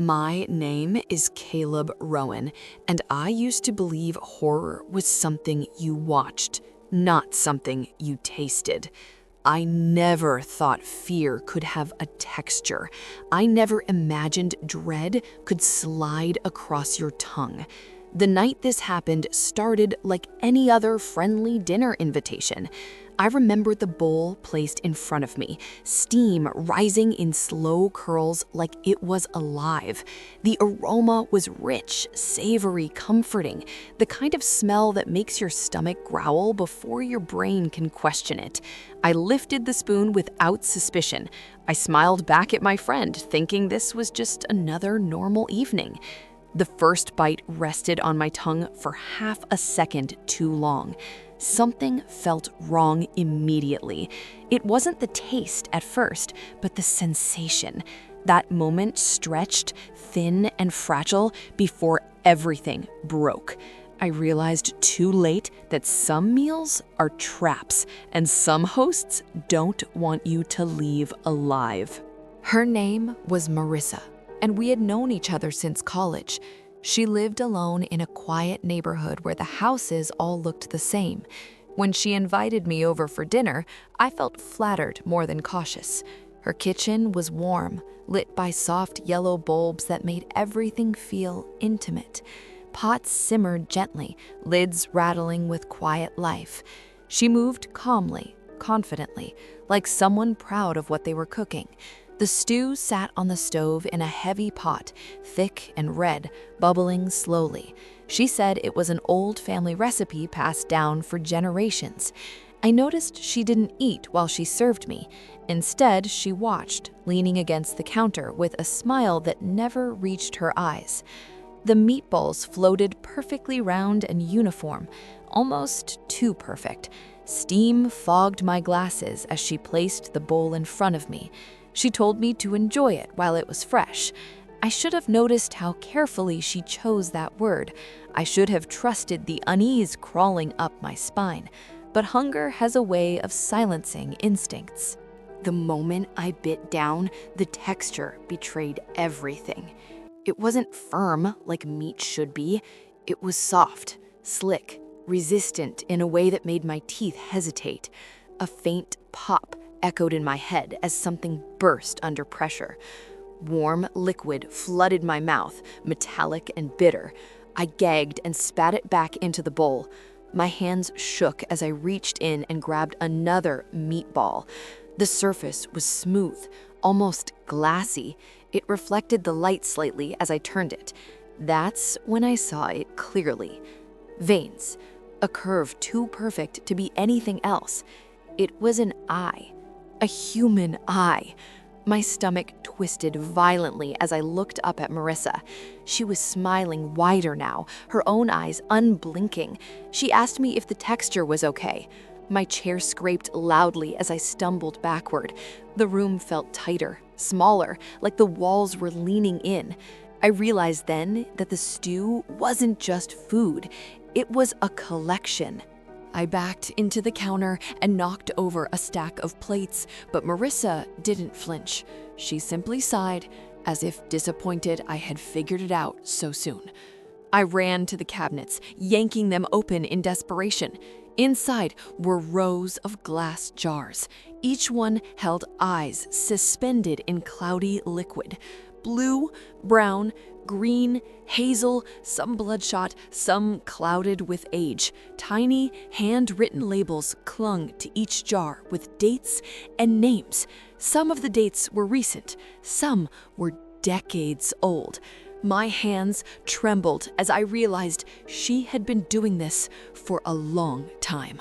My name is Caleb Rowan, and I used to believe horror was something you watched, not something you tasted. I never thought fear could have a texture. I never imagined dread could slide across your tongue. The night this happened started like any other friendly dinner invitation. I remember the bowl placed in front of me, steam rising in slow curls like it was alive. The aroma was rich, savory, comforting, the kind of smell that makes your stomach growl before your brain can question it. I lifted the spoon without suspicion. I smiled back at my friend, thinking this was just another normal evening. The first bite rested on my tongue for half a second too long. Something felt wrong immediately. It wasn't the taste at first, but the sensation. That moment stretched, thin and fragile, before everything broke. I realized too late that some meals are traps, and some hosts don't want you to leave alive. Her name was Marissa, and we had known each other since college. She lived alone in a quiet neighborhood where the houses all looked the same. When she invited me over for dinner, I felt flattered more than cautious. Her kitchen was warm, lit by soft yellow bulbs that made everything feel intimate. Pots simmered gently, lids rattling with quiet life. She moved calmly, confidently, like someone proud of what they were cooking. The stew sat on the stove in a heavy pot, thick and red, bubbling slowly. She said it was an old family recipe passed down for generations. I noticed she didn't eat while she served me. Instead, she watched, leaning against the counter with a smile that never reached her eyes. The meatballs floated perfectly round and uniform, almost too perfect. Steam fogged my glasses as she placed the bowl in front of me. She told me to enjoy it while it was fresh. I should have noticed how carefully she chose that word. I should have trusted the unease crawling up my spine. But hunger has a way of silencing instincts. The moment I bit down, the texture betrayed everything. It wasn't firm like meat should be. It was soft, slick, resistant in a way that made my teeth hesitate. A faint pop echoed in my head as something burst under pressure. Warm liquid flooded my mouth, metallic and bitter. I gagged and spat it back into the bowl. My hands shook as I reached in and grabbed another meatball. The surface was smooth, almost glassy. It reflected the light slightly as I turned it. That's when I saw it clearly. Veins, a curve too perfect to be anything else. It was an eye. A human eye. My stomach twisted violently as I looked up at Marissa. She was smiling wider now, her own eyes unblinking. She asked me if the texture was okay. My chair scraped loudly as I stumbled backward. The room felt tighter, smaller, like the walls were leaning in. I realized then that the stew wasn't just food. It was a collection. I backed into the counter and knocked over a stack of plates, but Marissa didn't flinch. She simply sighed, as if disappointed I had figured it out so soon. I ran to the cabinets, yanking them open in desperation. Inside were rows of glass jars. Each one held eyes suspended in cloudy liquid. Blue, brown, green, hazel, some bloodshot, some clouded with age. Tiny, handwritten labels clung to each jar with dates and names. Some of the dates were recent, some were decades old. My hands trembled as I realized she had been doing this for a long time.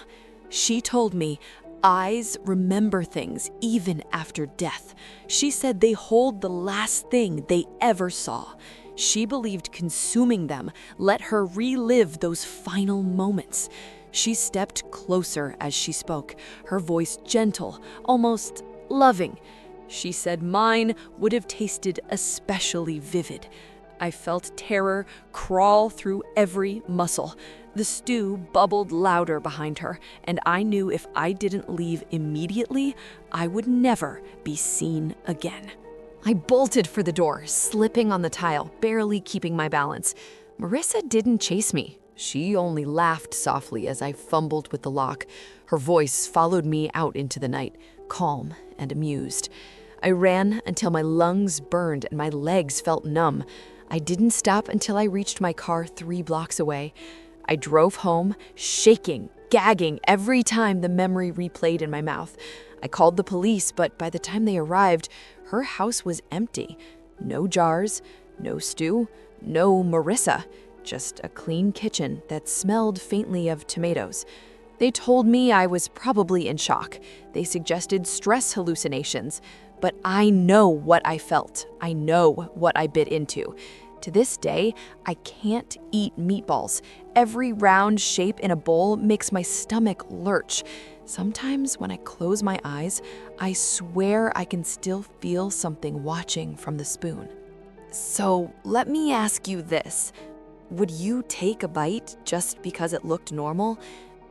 She told me eyes remember things even after death. She said they hold the last thing they ever saw. She believed consuming them let her relive those final moments. She stepped closer as she spoke, her voice gentle, almost loving. She said mine would have tasted especially vivid. I felt terror crawl through every muscle. The stew bubbled louder behind her, and I knew if I didn't leave immediately, I would never be seen again. I bolted for the door, slipping on the tile, barely keeping my balance. Marissa didn't chase me. She only laughed softly as I fumbled with the lock. Her voice followed me out into the night, calm and amused. I ran until my lungs burned and my legs felt numb. I didn't stop until I reached my car 3 blocks away. I drove home, shaking, gagging every time the memory replayed in my mouth. I called the police, but by the time they arrived, her house was empty. No jars, no stew, no Marissa, just a clean kitchen that smelled faintly of tomatoes. They told me I was probably in shock. They suggested stress hallucinations, but I know what I felt. I know what I bit into. To this day, I can't eat meatballs. Every round shape in a bowl makes my stomach lurch. Sometimes when I close my eyes, I swear I can still feel something watching from the spoon. So let me ask you this. Would you take a bite just because it looked normal?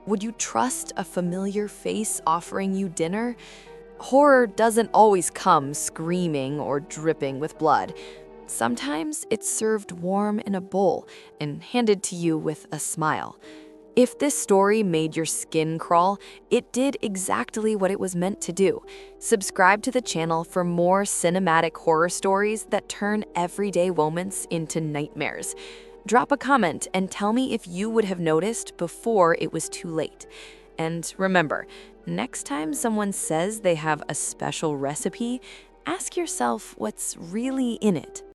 Would you trust a familiar face offering you dinner? Horror doesn't always come screaming or dripping with blood. Sometimes it's served warm in a bowl and handed to you with a smile. If this story made your skin crawl, it did exactly what it was meant to do. Subscribe to the channel for more cinematic horror stories that turn everyday moments into nightmares. Drop a comment and tell me if you would have noticed before it was too late. And remember, next time someone says they have a special recipe, ask yourself what's really in it.